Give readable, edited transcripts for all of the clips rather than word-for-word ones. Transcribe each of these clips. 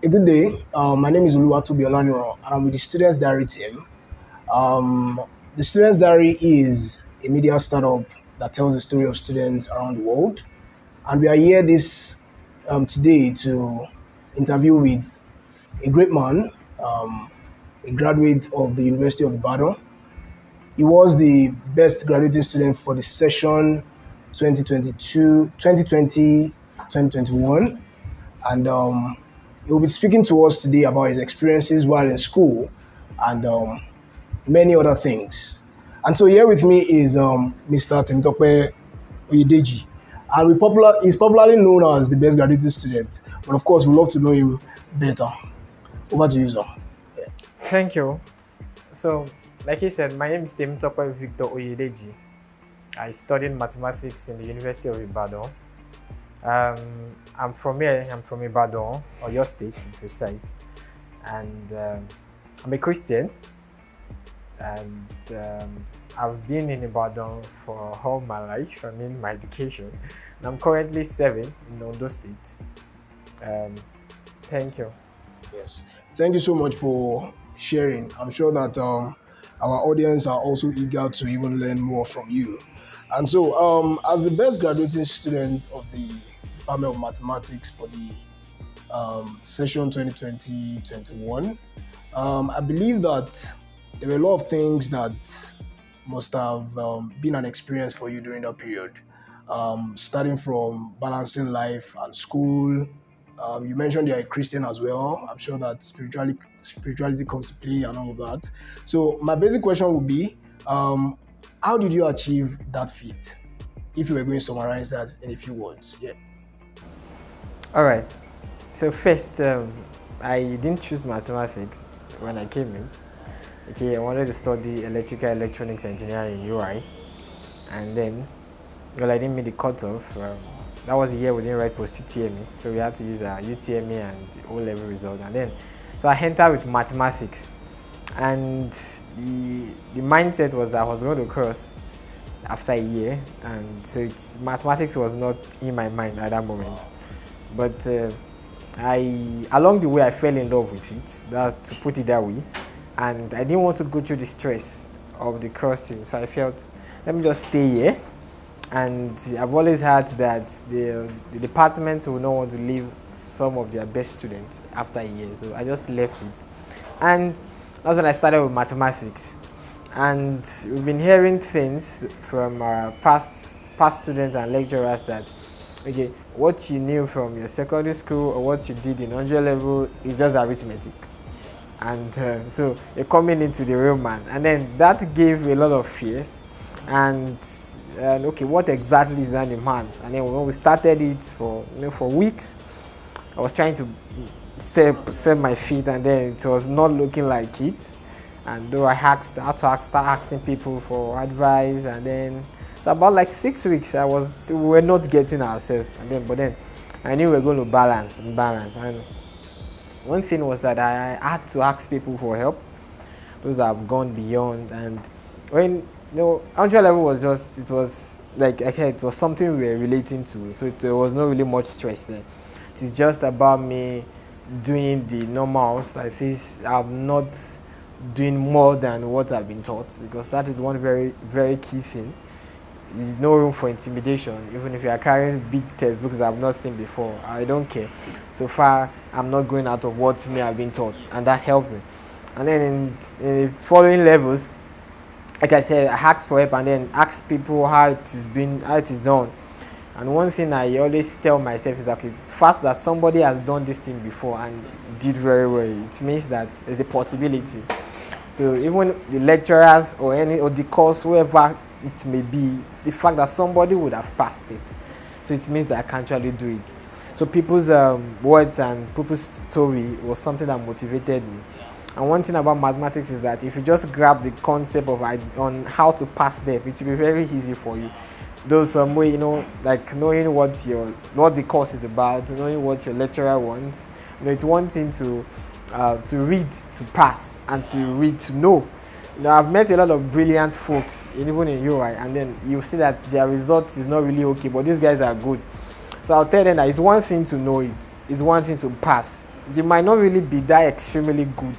A good day. My name is Oluwatobi Olaniran, and I'm with the Students Diary team. Um, the Students Diary is a media startup that tells the story of students around the world, and we are here this today to interview with a great man, um, a graduate of the University of Ibadan. He was the best graduating student for the session 2022, 2020, 2021, and he'll be speaking to us today about his experiences while in school and many other things. And so here with me is Mr. Timtope Oyedeji, and he's popularly known as the best graduating student. But of course, we'd love to know you better. Over to you, sir. Thank you. So, like you said, my name is Temitope Victor Oyedeji. I studied mathematics in the University of Ibadan. I'm from here, I'm from Ibadan, or your state to be precise. And I'm a Christian. And I've been in Ibadan for all my life, my education. And I'm currently serving in Ondo State. Thank you. Yes. Thank you so much for sharing. I'm sure that our audience are also eager to even learn more from you. And so, as the best graduating student of the Department of Mathematics for the session 2020-21, I believe that there were a lot of things that must have been an experience for you during that period, starting from balancing life and school. You mentioned you're a Christian as well. I'm sure that spirituality comes to play and all of that. So my basic question would be, how did you achieve that feat? If you were going to summarize that in a few words, yeah. All right. So first, I didn't choose mathematics when I came in. Okay, I wanted to study electrical electronics engineering in UI, and then, well, I didn't meet the cutoff. That was the year we didn't write post UTME, so we had to use UTME and the O-level result, and then, so I entered with mathematics, and the mindset was that I was going to cross after a year, and so mathematics was not in my mind at that moment, but along the way I fell in love with it, that to put it that way. And I didn't want to go through the stress of the crossing, so I felt, let me just stay here. And I've always heard that the department will not want to leave some of their best students after a year, so I just left it. And that's when I started with mathematics. And we've been hearing things from past students and lecturers that, okay, what you knew from your secondary school or what you did in 100 level is just arithmetic. And so you're coming into the real man, and then that gave a lot of fears. And okay, what exactly is that man? And then when we started it for weeks, I was trying to set my feet, and then it was not looking like it. And though I had to start asking people for advice, and then so about like 6 weeks, we were not getting ourselves, but then I knew we were going to balance. And one thing was that I had to ask people for help, those that have gone beyond. And when 100 level was it was like it was something we were relating to, so there was not really much stress there. It is just about me doing the normals. Like this, I'm not doing more than what I've been taught, because that is one very, very key thing. There's no room for intimidation. Even if you are carrying big textbooks that I've not seen before, I don't care. So far, I'm not going out of what me have been taught, and that helped me. And then in the following levels, like I said, I asked for help and then asked people how it is done. And one thing I always tell myself is that the fact that somebody has done this thing before and did very well, it means that there's a possibility. So even the lecturers or the course, whoever it may be, the fact that somebody would have passed it, so it means that I can actually do it. So people's words and people's story was something that motivated me. And one thing about mathematics is that if you just grab the concept on how to pass them, it will be very easy for you. Though some way, like knowing what the course is about, knowing what your lecturer wants. It's one thing to read to pass, and to read to know. I've met a lot of brilliant folks, even in UI, and then you see that their result is not really okay, but these guys are good. So I'll tell them that it's one thing to know it, it's one thing to pass. You might not really be that extremely good,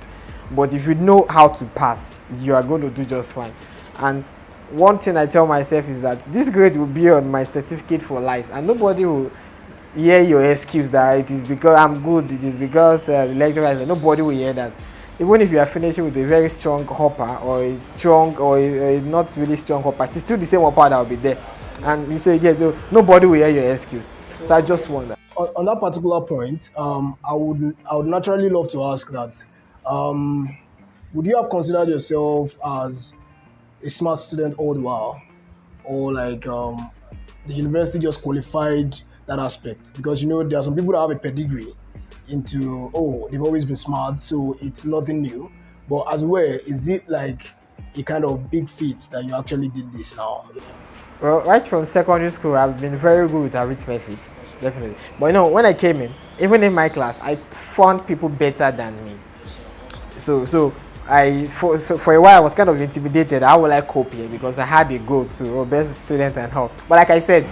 but if you know how to pass, you are going to do just fine. And one thing I tell myself is that this grade will be on my certificate for life, and nobody will hear your excuse that it is because I'm good, it is because the lecturer is. Nobody will hear that. Even if you are finishing with a very strong hopper or a strong or a not really strong hopper, it's still the same hopper that will be there. And so you get nobody will hear your excuse. So I just wonder. On that particular point, I would naturally love to ask that. Um, would you have considered yourself as a smart student all the while, or like the university just qualified that aspect? Because there are some people that have a pedigree into, oh, they've always been smart, so it's nothing new. But as well, is it like a kind of big feat that you actually did this now? Well, right from secondary school, I've been very good at arithmetic, definitely. But when I came in, even in my class, I found people better than me. So for a while I was kind of intimidated. How will I cope here? Because I had a goal to best student and all. But like I said,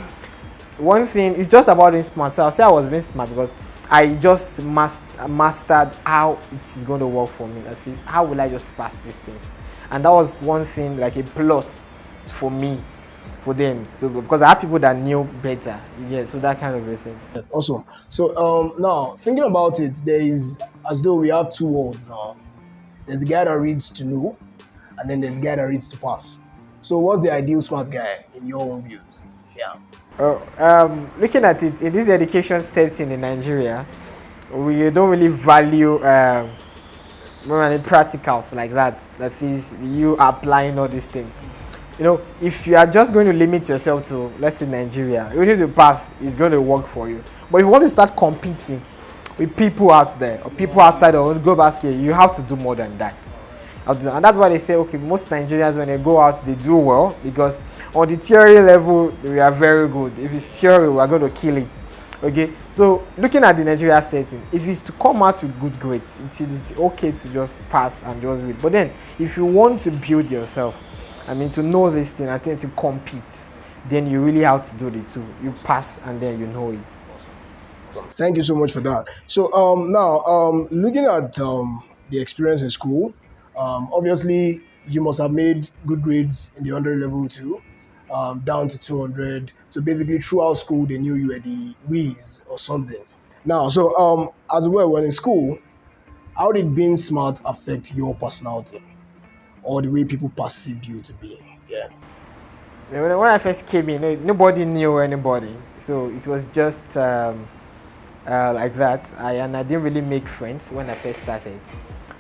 one thing is just about being smart. So I'll say I was being smart because I just mastered how it is going to work for me. At least, how will I just pass these things? And that was one thing, like a plus for me, for them. So because I had people that knew better. Yeah, so that kind of a thing. Awesome. So now thinking about it, there is, as though we have two worlds now. There's a guy that reads to know, and then there's a guy that reads to pass. So what's the ideal smart guy in your own views? Yeah. Looking at it in this education setting in Nigeria, we don't really value practicals like that. That is, you applying all these things. If you are just going to limit yourself to, let's say, Nigeria, even to pass is going to work for you. But if you want to start competing with people out there or people outside of global scale, you have to do more than that. And that's why they say, okay, most Nigerians, when they go out, they do well because on the theory level, we are very good. If it's theory, we are going to kill it. Okay, so looking at the Nigeria setting, if it's to come out with good grades, it is okay to just pass and just read. But then, if you want to build yourself, to know this thing and to compete, then you really have to do the two. You pass and then you know it. Thank you so much for that. So now looking at the experience in school, obviously you must have made good grades in the 100 level too, down to 200. So basically throughout school they knew you were the whiz or something. Now, so as well when in school, how did being smart affect your personality or the way people perceived you to be? Yeah. When I first came in, nobody knew anybody, so it was just like that. I didn't really make friends when I first started.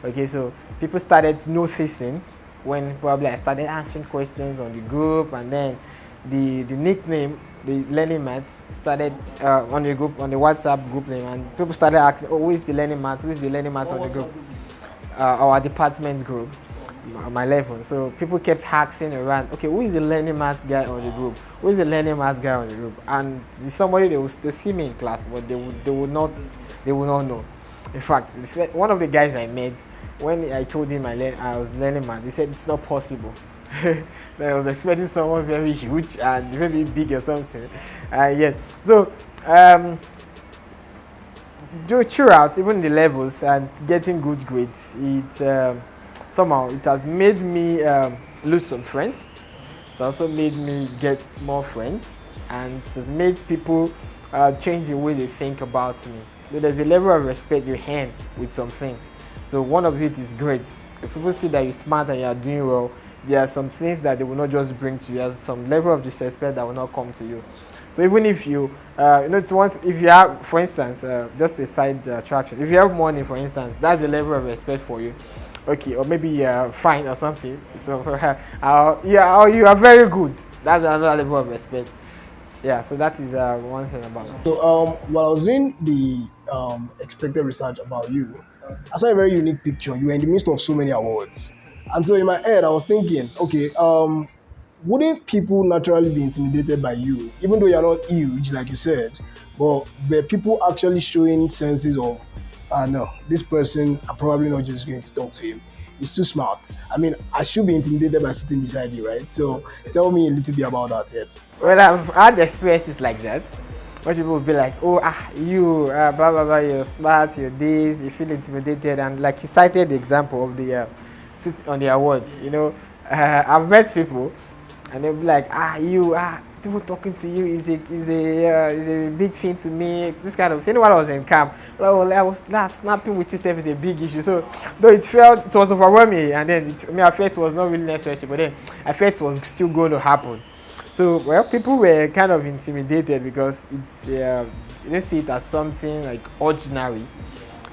Okay, so people started noticing when probably I started answering questions on the group, and then the nickname, the learning maths, started on the group, on the WhatsApp group name, and people started asking, "Oh, who is the learning maths? Who is the learning maths on the group?" Our department group, my level. So people kept asking around, okay, who is the learning maths guy on the group? Who is the learning maths guy on the group? And somebody they see me in class, but they would not know. In fact, one of the guys I met, when I told him I was learning maths, he said it's not possible. I was expecting someone very huge and very big or something. Yeah. So throughout even the levels and getting good grades, somehow it has made me lose some friends. It also made me get more friends, and it has made people change the way they think about me. So there's a level of respect you earn with some things. So one of it is grades. If people see that you're smart and you're doing well, there are some things that they will not just bring to you. There's some level of disrespect that will not come to you. So even if you, if you have, for instance, just a side attraction, if you have money, for instance, that's the level of respect for you. Okay, or maybe fine or something. So you are very good. That's another level of respect. Yeah, so that is one thing about it. So while I was doing the expected research about you, I saw a very unique picture. You were in the midst of so many awards. And so in my head, I was thinking, okay, wouldn't people naturally be intimidated by you, even though you're not huge, like you said, but were people actually showing senses of, no, this person, I'm probably not just going to talk to him. He's too smart. I should be intimidated by sitting beside you, right? So tell me a little bit about that, yes. Well, I've had experiences like that. Much people will be like, oh, you, blah, blah, blah, you're smart, you're this, you feel intimidated. And like you cited the example of the sit on the awards, I've met people and they'll be like, people talking to you is a big thing to me. This kind of thing. While I was in camp, I was snapping with yourself is a big issue. So though it was overwhelming, and then I felt it was not really necessary, but then I felt it was still going to happen. So well, people were kind of intimidated because it's you didn't see it as something like ordinary.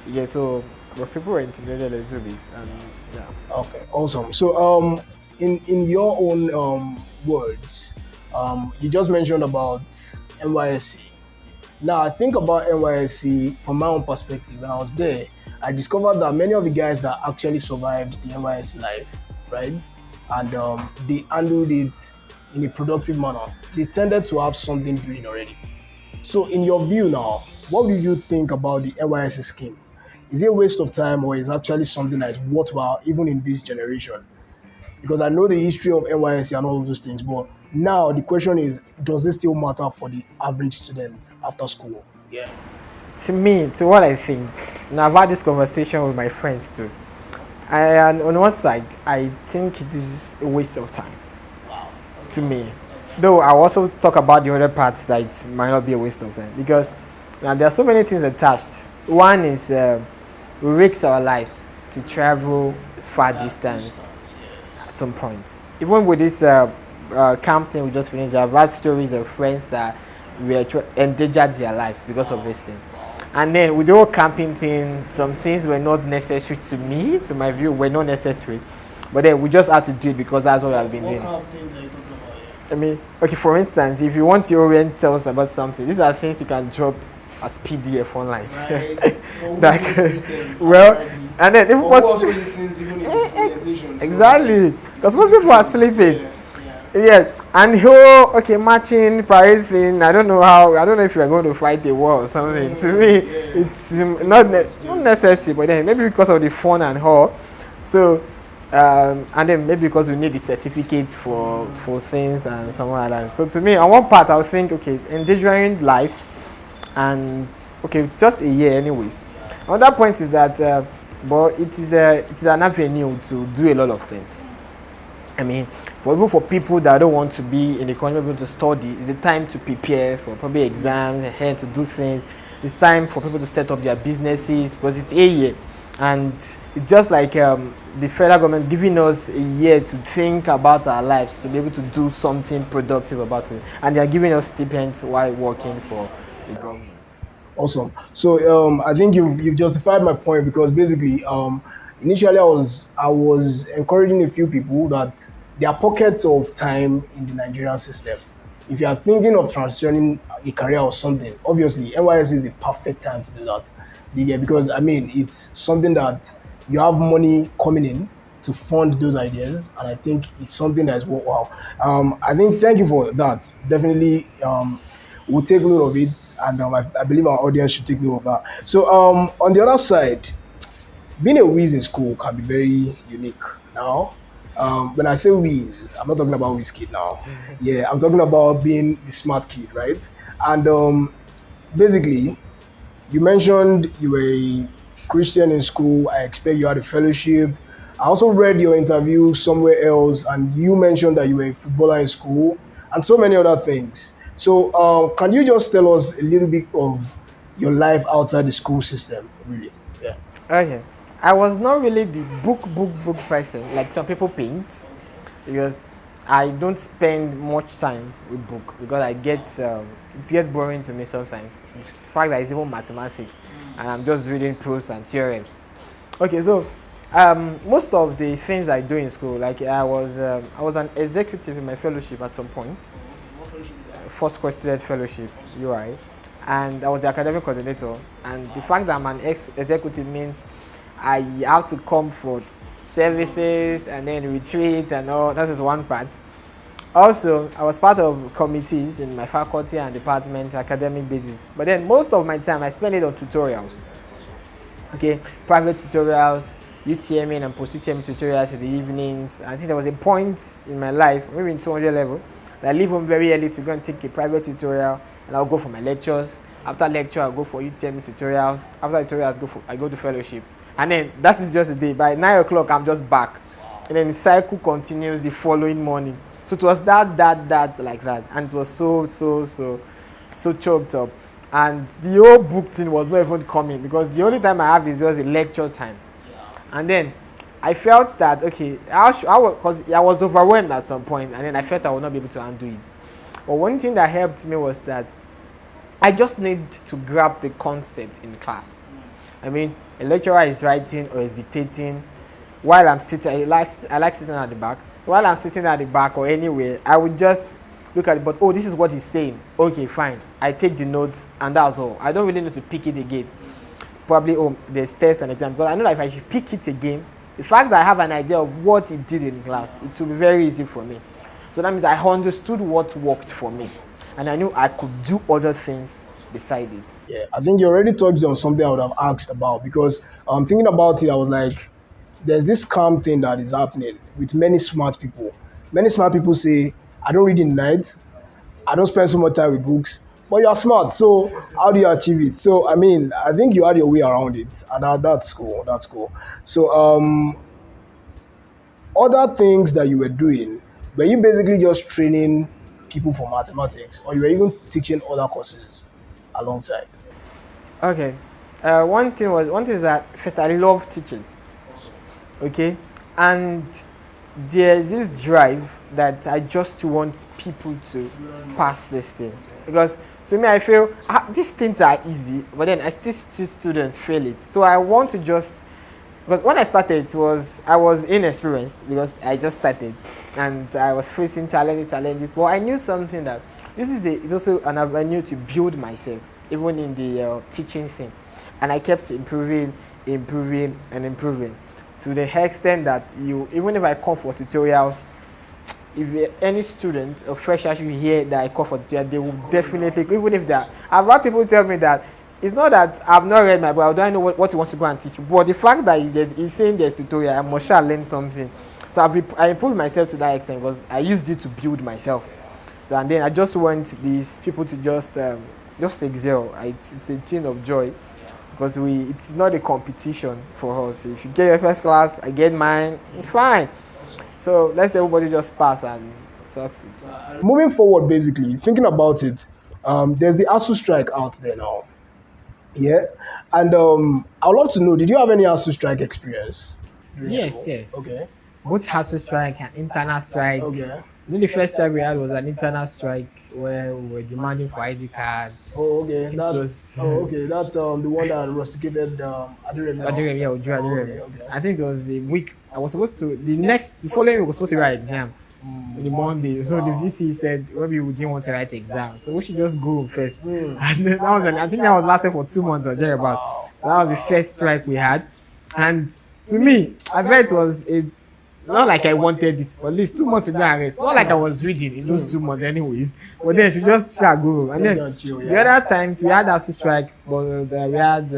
Yeah. So but people were intimidated a little bit, and yeah. Okay, awesome. So, in your own words, you just mentioned about NYSC. Now, I think about NYSC from my own perspective. When I was there, I discovered that many of the guys that actually survived the NYSC life, right, and they handled it in a productive manner. They tended to have something doing already. So, in your view now, what do you think about the NYSC scheme? Is it a waste of time or is it actually something that is worthwhile even in this generation? Because I know the history of NYSC and all of those things, but now the question is, does it still matter for the average student after school? Yeah. To me, to what I think, now I've had this conversation with my friends too. And on one side, I think it is a waste of time. To me. Though I also talk about the other parts that it might not be a waste of time. Because now there are so many things attached. One is we risk our lives to travel far distance at some point. Even with this camp thing we just finished, I've had stories of friends that endangered their lives because of this thing. And then with the whole camping thing, some things were not necessary to me, to my view, were not necessary. But then we just had to do it because that's what I've been doing. What kind of things are you talking about? I mean, okay, for instance, if you want to tell us about something, these are things you can drop as PDF online. Right. Like, well, and then exactly, because most people are sleeping. Yeah, and okay, matching parade thing. I don't know if you are going to fight a war or something. To me, it's not necessary, but then maybe because of the fun and all. So, and then maybe because we need the certificate for things and something like that. So to me, on one part, I would think, okay, endangering lives, and okay, just a year, anyways. Another point is that, but it is an avenue to do a lot of things. I mean, for people that don't want to be in the country, able to study, it's a time to prepare for probably exams, ahead to do things. It's time for people to set up their businesses because it's a year. And it's just like the federal government giving us a year to think about our lives, to be able to do something productive about it. And they are giving us stipends while working for the government. Awesome. So I think you've justified my point because basically initially I was encouraging a few people that there are pockets of time in the Nigerian system. If you are thinking of transitioning a career or something, obviously NYSC is a perfect time to do that. Because I mean it's something that you have money coming in to fund those ideas, and I think it's something that is worthwhile. I think thank you for that. Definitely, we'll take note of it, and I believe our audience should take note of that. So on the other side, being a whiz in school can be very unique. Now, when I say whiz, I'm not talking about whiz kid now. Yeah, I'm talking about being the smart kid, right? And basically, you mentioned you were a Christian in school. I expect you had a fellowship. I also read your interview somewhere else, and you mentioned that you were a footballer in school, and so many other things. So, can you just tell us a little bit of your life outside the school system, really? Yeah. Okay. I was not really the book person, like some people paint, because I don't spend much time with book because I get it gets boring to me sometimes. The fact that it's even mathematics, and I'm just reading proofs and theorems. Okay, so most of the things I do in school, like I was an executive in my fellowship at some point, first course student fellowship, UI, and I was the academic coordinator. And the fact that I'm an executive means I have to come for services and then retreat and all. That is one part. Also, I was part of committees in my faculty and department, academic basis. But then most of my time, I spend it on tutorials. Okay, private tutorials, UTME and post-UTME tutorials in the evenings. I think there was a point in my life, maybe in 200 level, I leave home very early to go and take a private tutorial, and I'll go for my lectures. After lecture, I'll go for UTM tutorials. After tutorials, I go to fellowship, and then that is just a day. By 9 o'clock, I'm just back, and then the cycle continues the following morning. So it was that like that, and it was so choked up. And the whole book thing was not even coming, because the only time I have is just a lecture time. And then I felt that, okay, because I was overwhelmed at some point, and then I felt I would not be able to undo it. But one thing that helped me was that I just need to grab the concept in class. I mean, a lecturer is writing or is dictating while I'm sitting. I like sitting at the back. So while I'm sitting at the back or anywhere, I would just look at it, but this is what he's saying. Okay, fine. I take the notes, and that's all. I don't really need to pick it again. Probably, there's tests and exams. Because I know that if I should pick it again, the fact that I have an idea of what it did in class, it will be very easy for me. So that means I understood what worked for me, and I knew I could do other things beside it. Yeah, I think you already touched on something I would have asked about, because thinking about it, I was like, there's this calm thing that is happening with many smart people. Many smart people say, I don't read in the night, I don't spend so much time with books, but you're smart, so how do you achieve it? So, I mean, I think you had your way around it, and that's cool, that's cool. So, other things that you were doing, were you basically just training people for mathematics, or you were even teaching other courses alongside? Okay. One thing is that first I love teaching. Okay, and there's this drive that I just want people to pass this thing, because to me I feel these things are easy, but then I still see students fail it. So I want to just, because when I started I was inexperienced, because I just started and I was facing challenges, but I knew something, that it's also an avenue to build myself, even in the teaching thing, and I kept improving to the extent that even if I come for tutorials, if any student or fresher should hear that I come for tutorial, they will definitely, even if that. I've had people tell me that it's not that I've not read my book, I don't know what he wants to go and teach, but the fact that he's saying there's tutorial, I must shall learn something. So I improved myself to that extent, because I used it to build myself. So, and then I just want these people to just excel. It's a chain of joy, because it's not a competition for us. If you get your first class, I get mine, fine. So let's everybody just pass and succeed. Moving forward, basically, thinking about it, there's the ASUU strike out there now. Yeah, and I'd love to know, did you have any ASUU strike experience? Yes, yes. Okay. Both ASUU strike and internal strike. Okay. The first strike we had was an internal strike where we were demanding for ID card. Oh, okay. That's the one that rusticated Adiremi, yeah, Ojo Adiremi. Okay. I think it was the week I was supposed to. The following week we was supposed to write exam. On the Monday, so the VC said maybe we didn't want to write exam, so we should just go first. And then I think that was lasted for 2 months or thereabout. So that was the first strike we had, and to me, I felt it was not like I wanted it, but at least 2 months to go and rest. Not like I was reading in those 2 months, anyways. But then she just shall go. And then the other times we had ASUU strike, but we had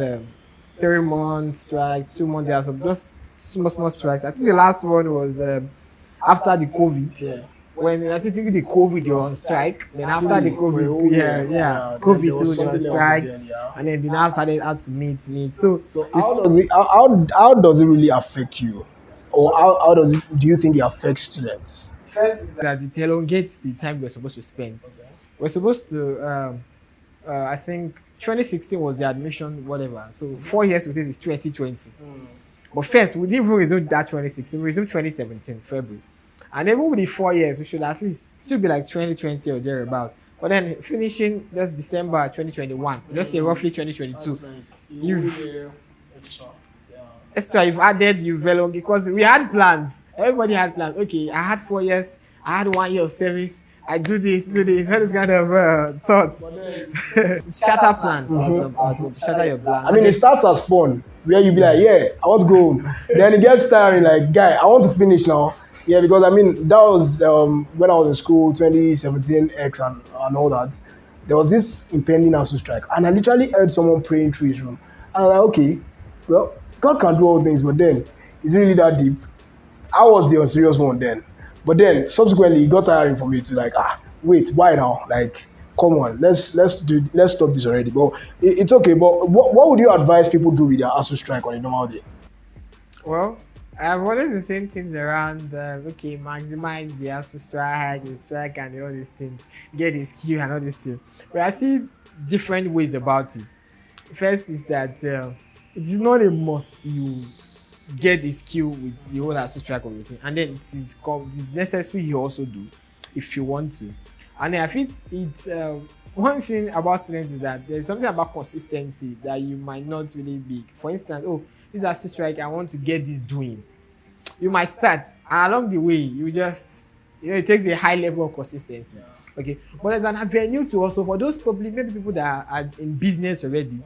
3 months strikes, 2 months. There are some just small strikes. I think the last one was after the COVID. Yeah. When I think the COVID you're on strike, then after the COVID, COVID too was on strike, and then the now had to meet. So how does it really affect you, or how do you think it affects students? First is that it elongates the time we're supposed to spend. Okay. We're supposed to, I think 2016 was the admission, whatever. So 4 years with it is 2020. But first, we didn't even resume that 2016. We resumed 2017, February. And even with the 4 years, we should at least still be like 2020 or thereabout. But then finishing this December 2021, let's say roughly 2022, you've added, because we had plans. Everybody had plans. Okay, I had 4 years. I had 1 year of service. I do this. All this kind of thoughts. Shatter plans. Shatter your plans. I mean, it starts as fun, where you be like, yeah, I want to go home. Then it gets tiring, like, guy, I want to finish now. Yeah, because I mean, that was when I was in school, 2017, X and all that. There was this impending ASUU strike, and I literally heard someone praying through his room. And I was like, okay, well, God can do all things, but then, is it really that deep? I was the unserious one then. But then, subsequently, it got tiring for me to like, wait, why now? Like, come on, let's stop this already. But it's okay. But what would you advise people do with their ASUU strike on a normal day? Well, I've always been saying things around, okay, maximize the ASUU strike, the strike, and all these things, get the skill and all these things. But I see different ways about it. First is that it is not a must you get the skill with the whole ASUU strike of everything, and then it is necessary you also do if you want to. And then I think it's one thing about students is that there's something about consistency that you might not really be. For instance, oh, this ASUU strike, I want to get this doing. You might start, and along the way, you just, it takes a high level of consistency. Okay, but there's an avenue to also for those probably maybe people that are in business already,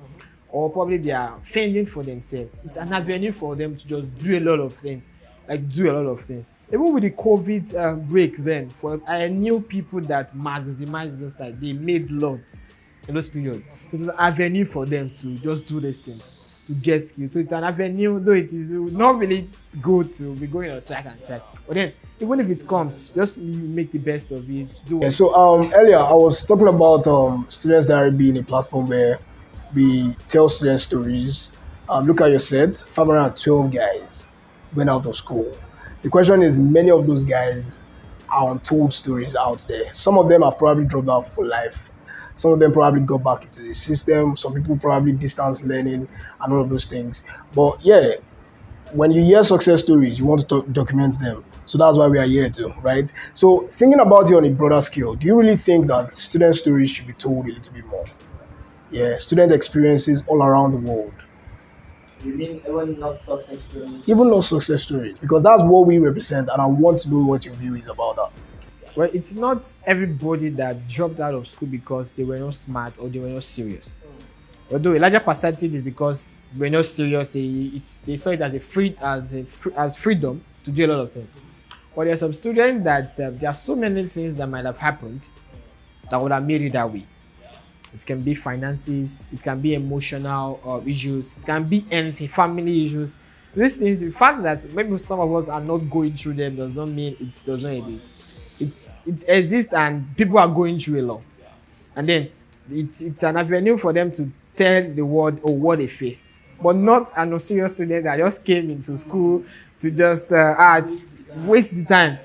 or probably they are fending for themselves. It's an avenue for them to just do a lot of things, Even with the COVID break, then I knew people that maximized those time. They made lots in those periods. It was an avenue for them to just do these things, to get skills. So it's an avenue, though it is not really good to be going on strike and strike. But then, even if it comes, just make the best of it. Yeah, so earlier I was talking about students diary being a platform where we tell student stories. Look at your set, 512 guys went out of school. The question is, many of those guys are untold stories out there. Some of them have probably dropped out for life. Some of them probably got back into the system. Some people probably distance learning and all of those things. But yeah, when you hear success stories, you want to document them. So that's why we are here too, right? So thinking about it on a broader scale, do you really think that student stories should be told a little bit more? Yeah, student experiences all around the world. You mean even not success stories? Even not success stories, because that's what we represent, and I want to know what your view is about that. Well, it's not everybody that dropped out of school because they were not smart or they were not serious. Although a larger percentage is because they were not serious, they saw it as freedom to do a lot of things. But there are some students that there are so many things that might have happened that would have made it that way. It can be finances, it can be emotional issues, it can be anything, family issues. These things, the fact that maybe some of us are not going through them does not mean it does not exist. It exists and people are going through a lot. And then it's an avenue for them to tell the world or what they faced. But not an unserious student that just came into school to just waste the time.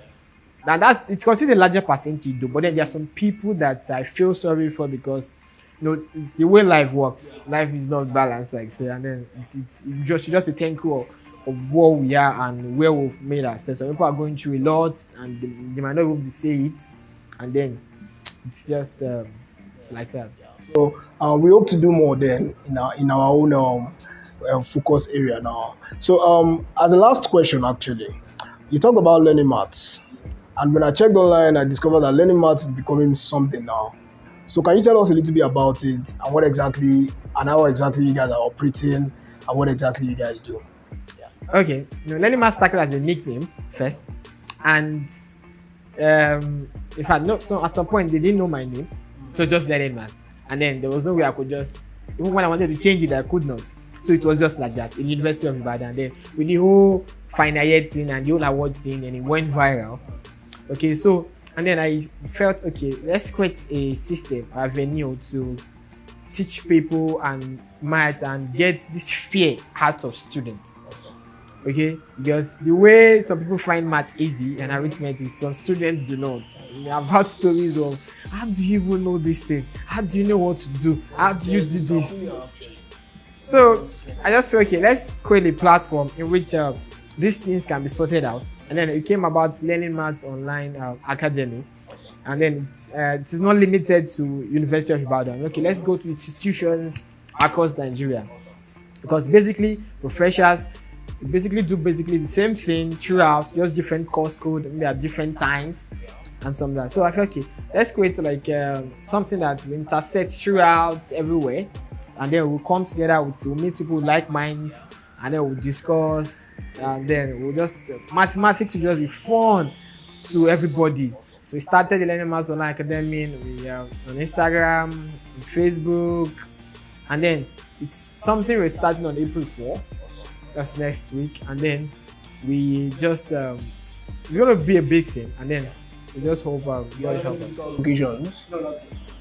And it's considered a larger percentage though. But then there are some people that I feel sorry for because it's the way life works. Life is not balanced, like say, and then you just be thankful of what we are and where we've made ourselves. So people are going through a lot and they might not be able to say it, and then it's just it's like that. So we hope to do more then in our own focus area now. So as a last question, actually, you talked about learning maths, and when I checked online, I discovered that learning maths is becoming something now. So can you tell us a little bit about it and how exactly you guys are operating and what exactly you guys do? Okay, learning maths started as a nickname first, and in fact, no. So at some point they didn't know my name, so just learning maths, and then there was no way I could just, even when I wanted to change it, I could not. So it was just like that in University of Ibadan. And then with the whole final year thing and the whole award thing, and it went viral. Okay, so and then I felt, okay, let's create a system, a venue to teach people and math and get this fear out of students. Okay, because the way some people find math easy and arithmetic, some students do not. I've heard stories of, how do you even know these things? How do you know what to do? How do you do this? So I just feel, okay, let's create a platform in which these things can be sorted out. And then it came about Learning Maths Online Academy. And then it is not limited to University of Ibadan. Okay, let's go to institutions across Nigeria. Because basically, professors basically do the same thing throughout, just different course code, maybe at different times and some of that. So I feel, okay, let's create like something that will intersect throughout everywhere. And then we'll come together, we'll meet people with like minds, and then we'll discuss, and then we'll just mathematics will just be fun to everybody. So we started the Learning Maths Online Academy. We on Instagram, on Facebook, and then it's something we're starting on April 4. That's next week, and then we just it's gonna be a big thing. And then We just hope God help us. Locations.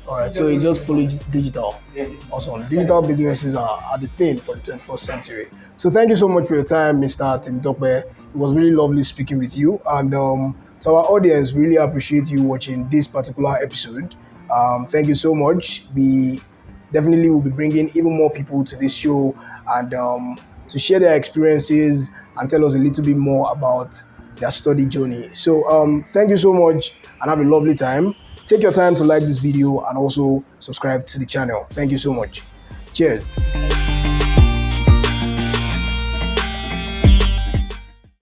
All right, so it's just fully digital. Awesome. Digital businesses are the thing for the 21st century. So thank you so much for your time, Mr. Timtope. It was really lovely speaking with you. And to our audience, really appreciate you watching this particular episode. Thank you so much. We definitely will be bringing even more people to this show and to share their experiences and tell us a little bit more about their study journey. So thank you so much and have a lovely time. Take your time to like this video and also subscribe to the channel. Thank you so much. Cheers.